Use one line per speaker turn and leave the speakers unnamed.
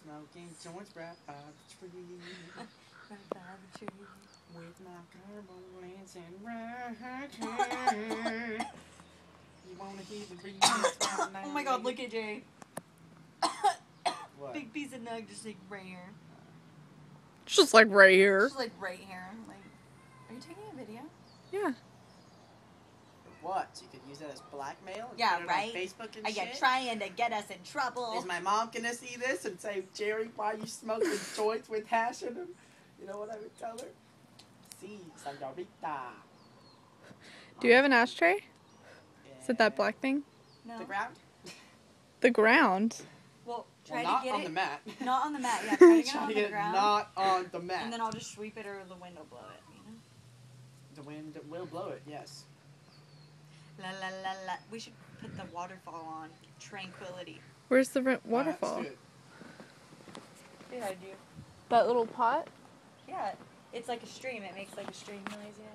Smoking joints right by the tree.
Right by the tree.
With my turbulence and right. You wanna hear the breeze right now?
Oh my god, look at Jay.
What?
Big piece of nug just like right here.
It's just like right here.
Just like right here. Like, are you taking a video?
Yeah.
What? You could use that as blackmail? And
Yeah,
put it
right?
on Facebook and
Are you
shit?
trying to get us in trouble?
Is my mom gonna see this and say, Jerry, why are you smoking joints with hash in them? You know what I would tell her? Si, señorita.
Do you have an ashtray?
Yeah.
Is it that black thing?
No.
The ground?
The ground.
Well, try
Well, not
to get
on
it.
the mat.
Not on the mat, yeah. Try to get it
Try
on
to
the
get it
ground.
not on the mat.
And then I'll just sweep it or the wind will blow it, you know?
The wind will blow it, yes.
La la la la. We should put the waterfall on. Tranquility.
Where's the
Let's
waterfall?
do it.
Good idea.
That little pot?
Yeah, it's like a stream. It makes like a stream noise, yeah.